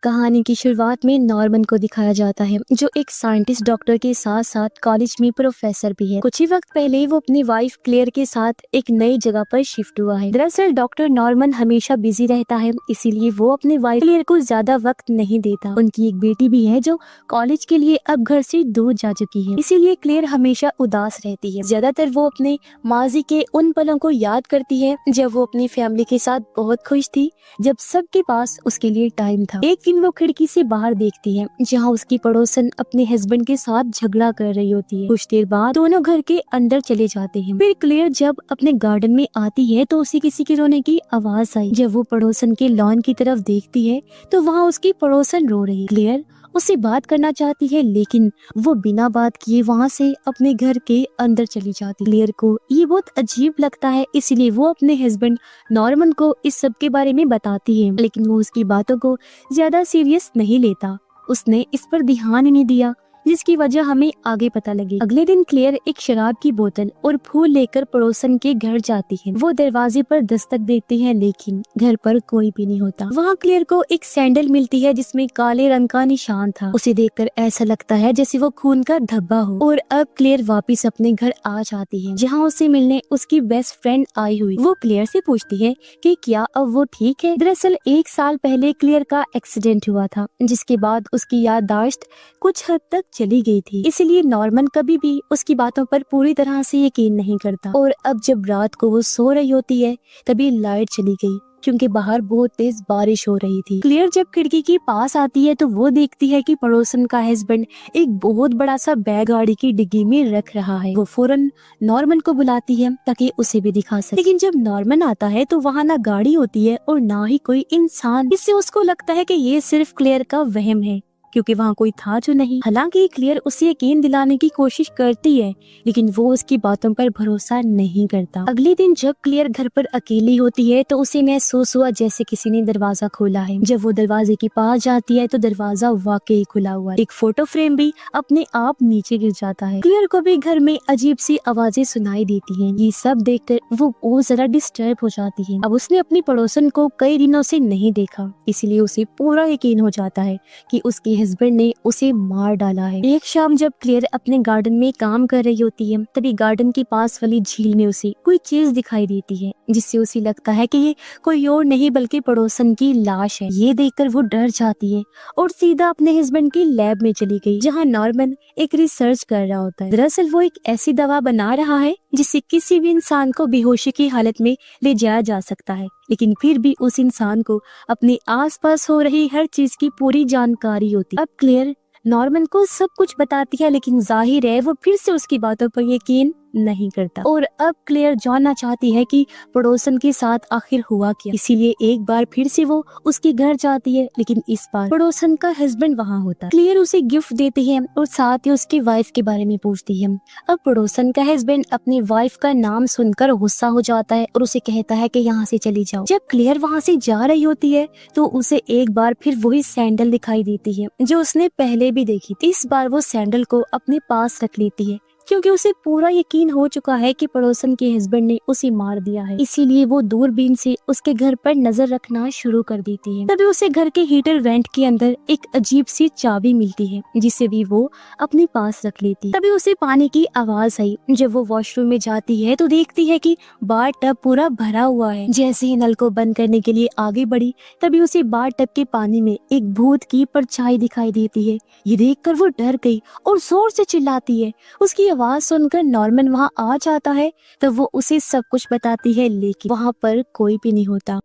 कहानी की शुरुआत में नॉर्मन को दिखाया जाता है, जो एक साइंटिस्ट डॉक्टर के साथ साथ कॉलेज में प्रोफेसर भी है। कुछ ही वक्त पहले वो अपनी वाइफ क्लेयर के साथ एक नई जगह पर शिफ्ट हुआ है। दरअसल डॉक्टर नॉर्मन हमेशा बिजी रहता है, इसीलिए वो अपने वाइफ क्लेयर को ज्यादा वक्त नहीं देता। उनकी एक बेटी भी है जो कॉलेज के लिए अब घर से दूर जा चुकी है, इसीलिए क्लेयर हमेशा उदास रहती है। ज्यादातर वो अपने माजी के उन पलों को याद करती है जब वो अपनी फैमिली के साथ बहुत खुश थी, जब सबके पास उसके लिए टाइम था। एक दिन वो खिड़की से बाहर देखती है, जहाँ उसकी पड़ोसन अपने हस्बैंड के साथ झगड़ा कर रही होती है। कुछ देर बाद दोनों घर के अंदर चले जाते हैं। फिर क्लेयर जब अपने गार्डन में आती है तो उसे किसी के रोने की आवाज आई। जब वो पड़ोसन के लॉन की तरफ देखती है तो वहाँ उसकी पड़ोसन रो रही है। क्लेयर उससे बात करना चाहती है, लेकिन वो बिना बात किए वहाँ से अपने घर के अंदर चली जाती। क्लेयर को ये बहुत अजीब लगता है, इसलिए वो अपने हस्बैंड नॉर्मन को इस सब के बारे में बताती है, लेकिन वो उसकी बातों को ज्यादा सीरियस नहीं लेता। उसने इस पर ध्यान ही नहीं दिया, जिसकी वजह हमें आगे पता लगी। अगले दिन क्लेयर एक शराब की बोतल और फूल लेकर पड़ोसन के घर जाती है। वो दरवाजे पर दस्तक देती है, लेकिन घर पर कोई भी नहीं होता। वहाँ क्लेयर को एक सैंडल मिलती है जिसमें काले रंग का निशान था। उसे देखकर ऐसा लगता है जैसे वो खून का धब्बा हो। और अब क्लेयर वापस अपने घर आ जाती है, जहाँ उसे मिलने उसकी बेस्ट फ्रेंड आई हुई। वो क्लेयर से पूछती है कि क्या अब वो ठीक है। दरअसल 1 साल पहले क्लेयर का एक्सीडेंट हुआ था, जिसके बाद उसकी याददाश्त कुछ हद तक चली गई थी, इसलिए नॉर्मन कभी भी उसकी बातों पर पूरी तरह से यकीन नहीं करता। और अब जब रात को वो सो रही होती है तभी लाइट चली गई, क्योंकि बाहर बहुत तेज बारिश हो रही थी। क्लेयर जब खिड़की के पास आती है तो वो देखती है कि पड़ोसन का हस्बैंड एक बहुत बड़ा सा बैग गाड़ी की डिग्गी में रख रहा है। वो फौरन नॉर्मन को बुलाती है ताकि उसे भी दिखा सके, लेकिन जब नॉर्मन आता है तो वहाँ ना गाड़ी होती है और ना ही कोई इंसान। इससे उसको लगता है कि ये सिर्फ क्लेयर का वहम है, क्योंकि वहाँ कोई था जो नहीं। हालांकि क्लेयर उसे यकीन दिलाने की कोशिश करती है, लेकिन वो उसकी बातों पर भरोसा नहीं करता। अगले दिन जब क्लेयर घर पर अकेली होती है तो उसे महसूस हुआ जैसे किसी ने दरवाजा खोला है। जब वो दरवाजे के पास जाती है तो दरवाजा वाकई खुला हुआ है। एक फोटो फ्रेम भी अपने आप नीचे गिर जाता है। क्लेयर को भी घर में अजीब सी आवाजें सुनाई देती हैं। ये सब देखकर वो बहुत ज्यादा डिस्टर्ब हो जाती है। अब उसने अपनी पड़ोसन को कई दिनों से नहीं देखा, इसलिए उसे पूरा यकीन हो जाता है कि उसके हस्बैंड ने उसे मार डाला है। एक शाम जब क्लेयर अपने गार्डन में काम कर रही होती है, तभी गार्डन के पास वाली झील में उसे कोई चीज दिखाई देती है, जिससे उसे लगता है कि ये कोई और नहीं बल्कि पड़ोसन की लाश है। ये देखकर वो डर जाती है और सीधा अपने हस्बैंड की लैब में चली गई, जहाँ नॉर्मन एक रिसर्च कर रहा होता है। दरअसल वो एक ऐसी दवा बना रहा है जिससे किसी भी इंसान को बेहोशी की हालत में ले जाया जा सकता है, लेकिन फिर भी उस इंसान को अपने आसपास हो रही हर चीज की पूरी जानकारी होती। अब क्लेयर नॉर्मन को सब कुछ बताती है, लेकिन जाहिर है वो फिर से उसकी बातों पर यकीन नहीं करता। और अब क्लेयर जानना चाहती है कि पड़ोसन के साथ आखिर हुआ क्या, इसीलिए एक बार फिर से वो उसके घर जाती है, लेकिन इस बार पड़ोसन का हस्बैंड वहाँ होता है। क्लेयर उसे गिफ्ट देती है और साथ ही उसकी वाइफ के बारे में पूछती है। अब पड़ोसन का हस्बैंड अपनी वाइफ का नाम सुनकर गुस्सा हो जाता है और उसे कहता है कि यहाँ से चली जाओ। जब क्लेयर वहाँ से जा रही होती है तो उसे एक बार फिर वही सैंडल दिखाई देती है जो उसने पहले भी देखी थी। इस बार वो सैंडल को अपने पास रख लेती है, क्योंकि उसे पूरा यकीन हो चुका है कि पड़ोसन के हस्बैंड ने उसे मार दिया है। इसीलिए वो दूरबीन से उसके घर पर नजर रखना शुरू कर देती है। तभी उसे घर के हीटर वेंट के अंदर एक अजीब सी चाबी मिलती है, जिसे भी वो अपने पास रख लेती है। तभी उसे पानी की आवाज आई। जब वो वॉशरूम में जाती है तो देखती है कि बार टब पूरा भरा हुआ है। जैसे ही नल को बंद करने के लिए आगे बढ़ी, तभी उसे बार टब के पानी में एक भूत की परछाई दिखाई देती है। ये देखकर वो डर गई और जोर से चिल्लाती है। उसकी आवाज सुनकर नॉर्मन वहाँ आ जाता है, तब वो उसे सब कुछ बताती है, लेकिन वहाँ पर कोई भी नहीं होता।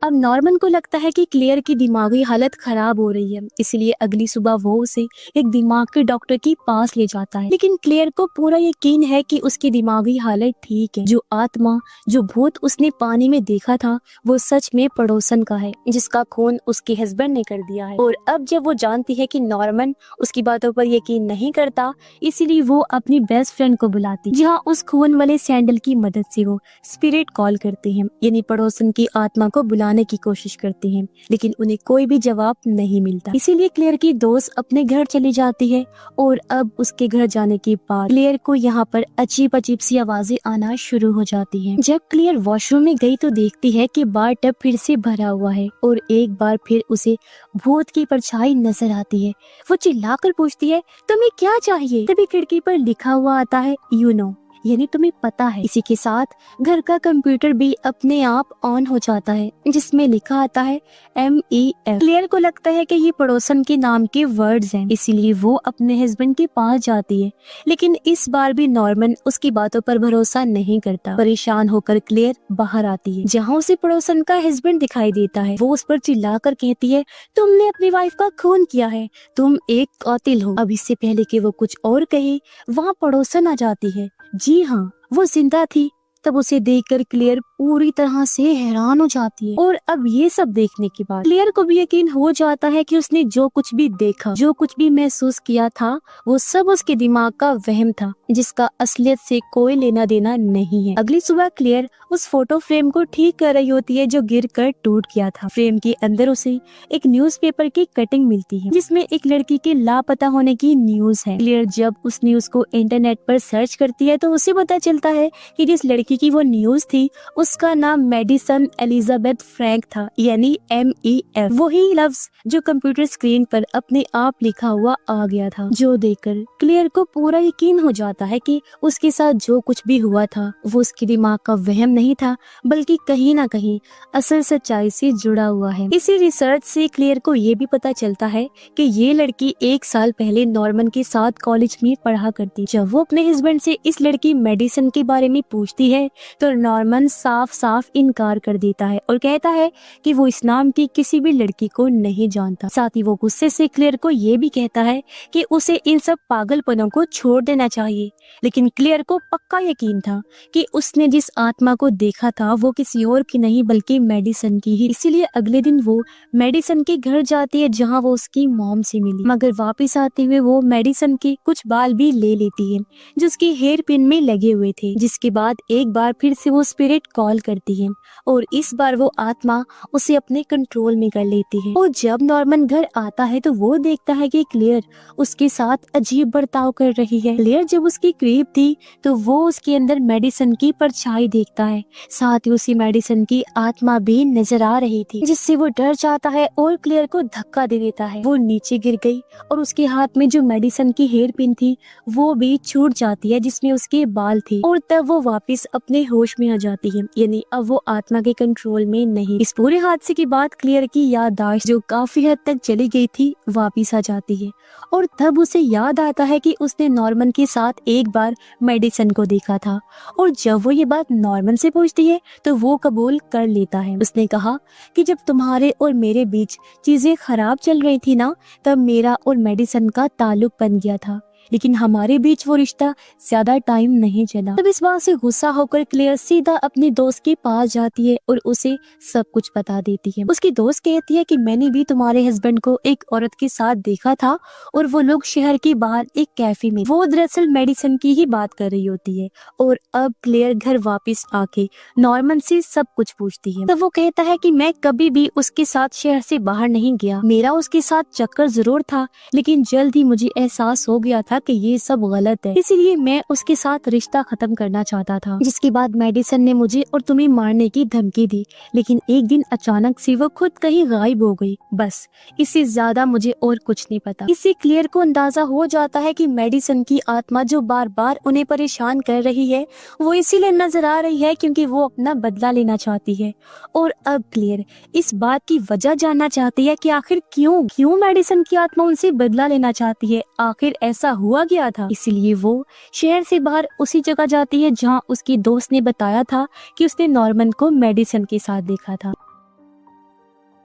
अब नॉर्मन को लगता है कि क्लेयर की दिमागी हालत खराब हो रही है, इसलिए अगली सुबह वो उसे एक दिमाग के डॉक्टर के पास ले जाता है। लेकिन क्लेयर को पूरा यकीन है कि उसकी दिमागी हालत ठीक है। जो आत्मा, जो भूत उसने पानी में देखा था, वो सच में पड़ोसन का है, जिसका खून उसके हस्बैंड ने कर दिया है। और अब जब वो जानती है कि नॉर्मन उसकी बातों पर यकीन नहीं करता, इसीलिए वो अपनी बेस्ट फ्रेंड को बुलाती, जहाँ उस खून वाले सैंडल की मदद से वो स्पिरिट कॉल करते हैं, यानी पड़ोसन की आत्मा को बुला बुलाने की कोशिश करती हैं, लेकिन उन्हें कोई भी जवाब नहीं मिलता। इसीलिए क्लेयर की दोस्त अपने घर चली जाती है और अब उसके घर जाने के बाद क्लेयर को यहाँ पर अजीब अजीब सी आवाजें आना शुरू हो जाती हैं। जब क्लेयर वॉशरूम में गई तो देखती है कि बार टब फिर से भरा हुआ है और एक बार फिर उसे भूत की परछाई नजर आती है। वो चिल्लाकर पूछती है, तुम्हें क्या चाहिए? तभी खिड़की पर लिखा हुआ आता है, यू नो, यानी तुम्हें पता है। इसी के साथ घर का कंप्यूटर भी अपने आप ऑन हो जाता है, जिसमें लिखा आता है MEF। क्लेयर को लगता है कि ये पड़ोसन के नाम के वर्ड्स हैं, इसीलिए वो अपने हस्बैंड के पास जाती है, लेकिन इस बार भी नॉर्मन उसकी बातों पर भरोसा नहीं करता। परेशान होकर क्लेयर बाहर आती है, जहाँ उसे पड़ोसन का हस्बैंड दिखाई देता है। वो उस पर चिल्लाकर कहती है, तुमने अपनी वाइफ का खून किया है, तुम एक कातिल हो। अब इससे पहले कि वो कुछ और कहे, वहाँ पड़ोसन आ जाती है। जी हाँ, वो जिंदा थी। तब उसे देखकर क्लेयर पूरी तरह से हैरान हो जाती है और अब ये सब देखने के बाद क्लेयर को भी यकीन हो जाता है कि उसने जो कुछ भी देखा, जो कुछ भी महसूस किया था, वो सब उसके दिमाग का वहम था, जिसका असलियत से कोई लेना देना नहीं है। अगली सुबह क्लेयर उस फोटो फ्रेम को ठीक कर रही होती है जो गिरकर टूट गया था। फ्रेम के अंदर उसे एक न्यूज़पेपर की कटिंग मिलती है, जिसमें एक लड़की के लापता होने की न्यूज है। क्लेयर जब उस न्यूज को इंटरनेट पर सर्च करती है तो उसे पता चलता है कि जिस लड़की की वो न्यूज थी उसका नाम मेडिसन एलिजाबेथ फ्रैंक था, यानी MEF। वही लफ्ज जो कंप्यूटर स्क्रीन पर अपने आप लिखा हुआ आ गया था, जो देखकर क्लेयर को पूरा यकीन हो जाता है कि उसके साथ जो कुछ भी हुआ था वो उसके दिमाग का वहम नहीं था, बल्कि कहीं ना कहीं असल सच्चाई से जुड़ा हुआ है। इसी रिसर्च से क्लेयर को ये भी पता चलता है कि ये लड़की 1 साल पहले नॉर्मन के साथ कॉलेज में पढ़ा करती। जब वो अपने हस्बैंड से इस लड़की मेडिसन के बारे में पूछती है तो नॉर्मन साफ साफ इनकार कर देता है और कहता है कि वो इस नाम की किसी भी लड़की को नहीं जानता। साथ ही वो गुस्से से क्लेयर को ये भी कहता है कि उसे इन सब पागलपनों को छोड़ देना चाहिए, लेकिन क्लेयर को पक्का यकीन था कि उसने जिस आत्मा को देखा था वो किसी और की नहीं बल्कि मेडिसन की ही। इसीलिए अगले दिन वो मेडिसन के घर जाती है जहाँ वो उसकी मॉम से मिली, मगर वापस आते हुए वो मेडिसन के कुछ बाल भी ले लेती है जो उसकी हेयर पिन में लगे हुए थे। जिसके बाद एक बार फिर से वो स्पिरिट कॉल करती है और इस बार वो आत्मा उसे अपने कंट्रोल में कर लेती है। और जब नॉर्मन घर आता है तो वो देखता है कि क्लेयर उसके साथ अजीब बर्ताव कर रही है। क्लेयर जब उसकी करीब थी तो वो उसके अंदर मेडिसन की परछाई देखता है, साथ ही उसी मेडिसन की आत्मा भी नजर आ रही थी, जिससे वो डर जाता है और क्लेयर को धक्का दे देता है। वो नीचे गिर गई और उसके हाथ में जो मेडिसन की हेयर पिन थी वो भी छूट जाती है जिसमें उसके बाल थे, और तब वो वापस अपने होश में आ जाती है, यानी अब वो आत्मा के कंट्रोल में नहीं। इस पूरे हादसे के बाद क्लेयर की याददाश्त जो काफी हद तक चली गई थी वापस आ जाती है और तब उसे याद आता है कि उसने नॉर्मन के साथ एक बार मेडिसन को देखा था। और जब वो ये बात नॉर्मन से पूछती है तो वो कबूल कर लेता है। उसने कहा कि जब तुम्हारे और मेरे बीच चीजें खराब चल रही थी ना, तब मेरा और मेडिसन का ताल्लुक बन गया था, लेकिन हमारे बीच वो रिश्ता ज्यादा टाइम नहीं चला। तब इस बात से गुस्सा होकर क्लेयर सीधा अपनी दोस्त के पास जाती है और उसे सब कुछ बता देती है। उसकी दोस्त कहती है कि मैंने भी तुम्हारे हस्बैंड को एक औरत के साथ देखा था और वो लोग शहर के बाहर एक कैफे में, वो दरअसल मेडिसन की ही बात कर रही होती है। और अब क्लेयर घर वापस आके नॉर्मन से सब कुछ पूछती है। तब वो कहता है कि मैं कभी भी उसके साथ शहर से बाहर नहीं गया, मेरा उसके साथ चक्कर जरूर था, लेकिन जल्द ही मुझे एहसास हो गया था कि ये सब गलत है, इसीलिए मैं उसके साथ रिश्ता खत्म करना चाहता था। जिसके बाद मेडिसन ने मुझे और तुम्हें मारने की धमकी दी, लेकिन एक दिन अचानक से वो खुद कहीं गायब हो गई। बस इससे ज्यादा मुझे और कुछ नहीं पता। इससे क्लेयर को अंदाजा हो जाता है कि मेडिसन की आत्मा जो बार बार उन्हें परेशान कर रही है वो इसीलिए नजर आ रही है क्योंकि वो अपना बदला लेना चाहती है। और अब क्लेयर इस बात की वजह जानना चाहती है कि आखिर क्यों मेडिसन की आत्मा उनसे बदला लेना चाहती है, आखिर ऐसा हुआ गया था। इसीलिए वो शहर से बाहर उसी जगह जाती है जहां उसकी दोस्त ने बताया था कि उसने नॉर्मन को मेडिसन के साथ देखा था।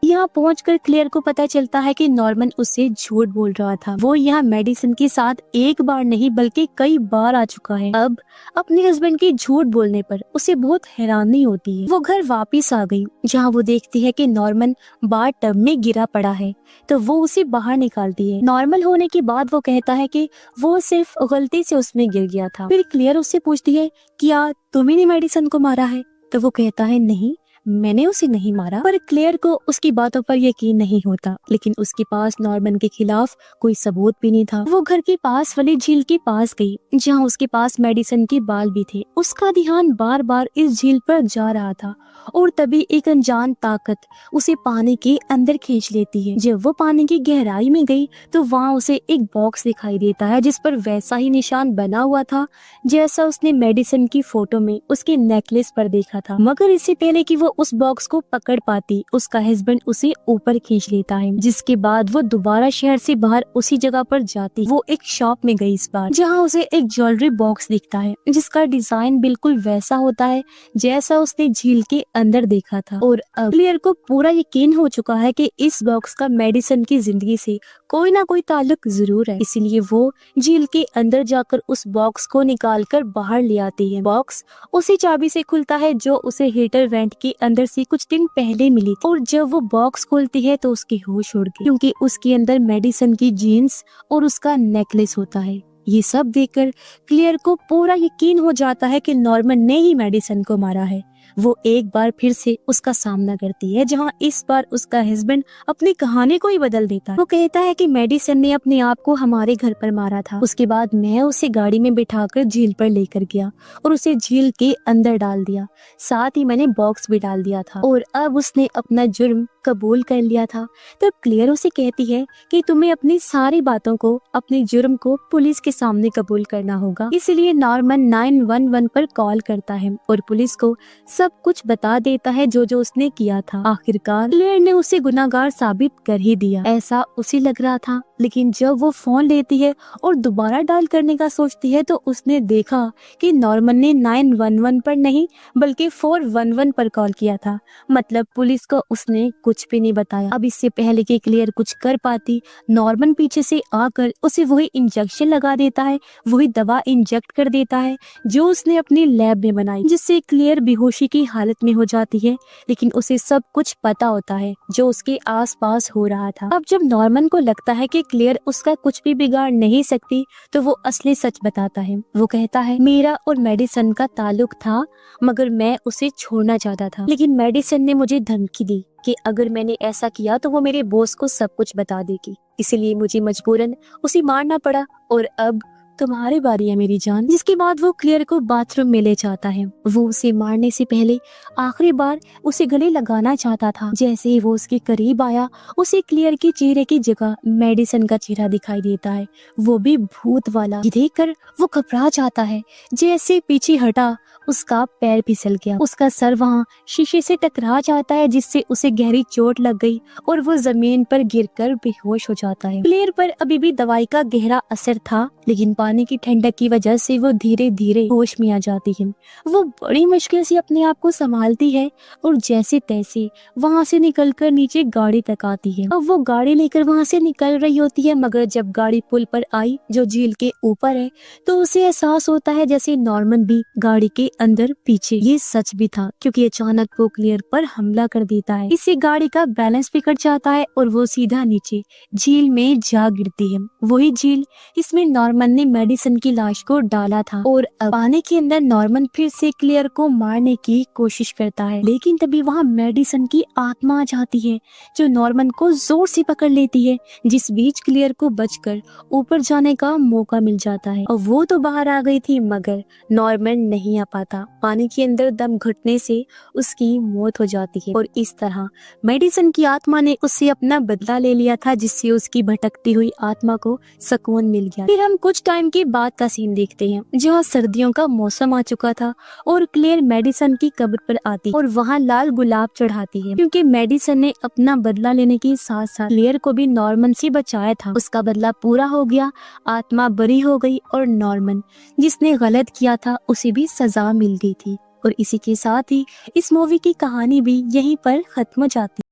यहाँ पहुंचकर क्लेयर को पता चलता है कि नॉर्मन उससे झूठ बोल रहा था। वो यहाँ मेडिसन के साथ एक बार नहीं बल्कि कई बार आ चुका है। अब अपने हस्बैंड के झूठ बोलने पर उसे बहुत हैरानी होती है। वो घर वापस आ गई जहाँ वो देखती है कि नॉर्मन बार टब में गिरा पड़ा है, तो वो उसे बाहर निकालती है। नॉर्मल होने के बाद वो कहता है कि वो सिर्फ गलती से उसमें गिर गया था। फिर क्लेयर उससे पूछती है क्या तुमने मेडिसन को मारा है, तो वो कहता है नहीं, मैंने उसे नहीं मारा। पर क्लेयर को उसकी बातों पर यकीन नहीं होता, लेकिन उसके पास नॉर्मन के खिलाफ कोई सबूत भी नहीं था। वो घर के पास वाली झील के पास गई, जहाँ उसके पास मेडिसन के बाल भी थे। उसका ध्यान बार बार इस झील पर जा रहा था और तभी एक अनजान ताकत उसे पानी के अंदर खींच लेती है। जब वो पानी की गहराई में गई तो वहाँ उसे एक बॉक्स दिखाई देता है, जिस पर वैसा ही निशान बना हुआ था जैसा उसने मेडिसन की फोटो में उसके नेकलेस पर देखा था। मगर इससे पहले कि वो उस बॉक्स को पकड़ पाती, उसका हस्बैंड उसे ऊपर खींच लेता है, जिसके बाद वो दोबारा शहर से बाहर उसी जगह पर जाती। वो एक शॉप में गई इस बार, जहाँ उसे एक ज्वेलरी बॉक्स दिखता है जिसका डिजाइन बिल्कुल वैसा होता है जैसा उसने झील के अंदर देखा था। और अब क्लियर को पूरा यकीन हो चुका है कि इस बॉक्स का मेडिसन की जिंदगी से कोई ना कोई ताल्लुक जरूर है, इसीलिए वो झील के अंदर जाकर उस बॉक्स को निकालकर बाहर ले आती है। बॉक्स उसी चाबी से खुलता है जो उसे हीटर वेंट के अंदर से कुछ दिन पहले मिली थी। और जब वो बॉक्स खोलती है तो उसकी होश उड़ गई, क्योंकि उसके अंदर मेडिसन की जीन्स और उसका नेकलेस होता है। ये सब देखकर क्लियर को पूरा यकीन हो जाता है कि नॉर्मन ने ही मेडिसन को मारा है। वो एक बार फिर से उसका सामना करती है, जहाँ इस बार उसका हस्बैंड अपनी कहानी को ही बदल देता है। वो कहता है कि मेडिसन ने अपने आप को हमारे घर पर मारा था। उसके बाद मैं उसे गाड़ी में बिठाकर झील पर लेकर गया और उसे झील के अंदर डाल दिया, साथ ही मैंने बॉक्स भी डाल दिया था और अब उसने अपना जुर्म कबूल कर लिया था। तब क्लियर उसे कहती है कि तुम्हें अपनी सारी बातों को, अपने जुर्म को पुलिस के सामने कबूल करना होगा। इसलिए नॉर्मन 911 पर कॉल करता है और पुलिस को सब कुछ बता देता है जो जो उसने किया था। आखिरकार क्लेयर ने उसे गुनाहगार साबित कर ही दिया, ऐसा उसे लग रहा था। लेकिन जब वो फोन लेती है और दोबारा डायल करने का सोचती है तो उसने देखा कि नॉर्मन ने 911 पर नहीं बल्कि 411 पर कॉल किया था। मतलब पुलिस को उसने कुछ भी नहीं बताया। अब इससे पहले कि क्लियर कुछ कर पाती, नॉर्मन पीछे से आकर उसे वही इंजेक्शन लगा देता है, वही दवा इंजेक्ट कर देता है जो उसने अपनी लैब में बनाई, जिससे क्लियर बेहोशी की हालत में हो जाती है। लेकिन उसे सब कुछ पता होता है जो उसके आसपास हो रहा था। अब जब नॉर्मन को लगता है कि क्लियर उसका कुछ भी बिगाड़ नहीं सकती तो वो असली सच बताता है। वो कहता है मेरा और मेडिसन का ताल्लुक था, मगर मैं उसे छोड़ना चाहता था, लेकिन मेडिसन ने मुझे धमकी दी कि अगर मैंने ऐसा किया तो वो मेरे बॉस को सब कुछ बता देगी, इसलिए मुझे मजबूरन उसे मारना पड़ा और अब तुम्हारी बारी है मेरी जान। जिसके बाद वो क्लियर को बाथरूम में ले जाता है। वो उसे मारने से पहले आखिरी बार उसे गले लगाना चाहता था। जैसे ही वो उसके करीब आया, उसे क्लियर के चेहरे की जगह मेडिसन का चेहरा दिखाई देता है, वो भी भूत वाला। ये देखकर वो घबरा जाता है। जैसे पीछे हटा, उसका पैर फिसल गया, उसका सर वहाँ शीशे से टकरा जाता है, जिससे उसे गहरी चोट लग गई और वो जमीन पर गिरकर बेहोश हो जाता है। क्लियर पर अभी भी दवाई का गहरा असर था, लेकिन पानी की ठंडक की वजह से वो धीरे धीरे होश में आ जाती है। वो बड़ी मुश्किल से अपने आप को संभालती है और जैसे तैसे वहाँ से निकलकर नीचे गाड़ी तक आती है। अब वो गाड़ी लेकर वहाँ से निकल रही होती है, मगर जब गाड़ी पुल पर आई जो झील के ऊपर है, तो उसे एहसास होता है जैसे नॉर्मन भी गाड़ी के अंदर पीछे। ये सच भी था, क्योंकि अचानक वो क्लियर पर हमला कर देता है। इससे गाड़ी का बैलेंस बिगड़ जाता है और वो सीधा नीचे झील में जा गिरती है। वही झील इसमें नॉर्मन ने मेडिसन की लाश को डाला था। और पानी के अंदर नॉर्मन फिर से क्लियर को मारने की कोशिश करता है, लेकिन तभी वहाँ मेडिसन की आत्मा आ जाती है जो नॉर्मन को जोर से पकड़ लेती है, जिस बीच क्लियर को बचकर ऊपर जाने का मौका मिल जाता है। और वो तो बाहर आ गई थी, मगर नॉर्मन नहीं आ पाता। पानी के अंदर दम घुटने से उसकी मौत हो जाती है। और इस तरह मेडिसन की आत्मा ने उससे अपना बदला ले लिया था, जिससे उसकी भटकती हुई आत्मा को सुकून मिल गया। फिर हम कुछ टाइम के बाद का सीन देखते हैं, जहाँ सर्दियों का मौसम आ चुका था और क्लेयर मेडिसन की कब्र पर आती और वहाँ लाल गुलाब चढ़ाती है, क्योंकि मेडिसन ने अपना बदला लेने के साथ साथ क्लेयर को भी नॉर्मन से बचाया था। उसका बदला पूरा हो गया, आत्मा बरी हो गई और नॉर्मन जिसने गलत किया था उसे भी सजा मिल गई थी। और इसी के साथ ही इस मूवी की कहानी भी यहीं पर खत्म हो जाती है।